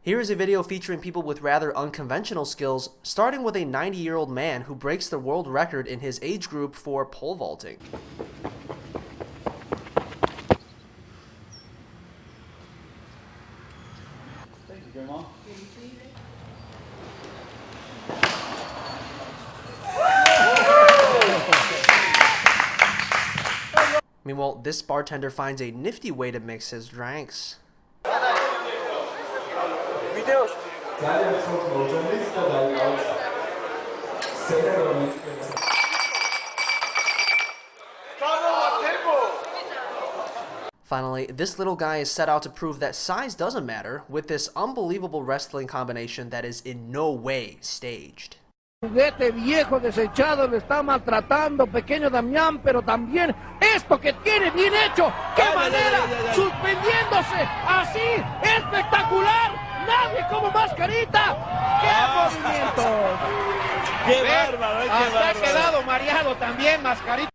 Here is a video featuring people with rather unconventional skills, starting with a 90-year-old man who breaks the world record in his age group for pole vaulting. Thank you, Grandma. Meanwhile, this bartender finds a nifty way to mix his drinks. Finally, this little guy is set out to prove that size doesn't matter with this unbelievable wrestling combination that is in no way staged. Juguete viejo desechado lo está maltratando pequeño Damián, pero también esto que tiene bien hecho, qué manera, suspendiéndose así, espectacular, nadie como Mascarita, qué movimientos, Qué bárbaro, qué hasta bárbaro. ha quedado mareado también Mascarita.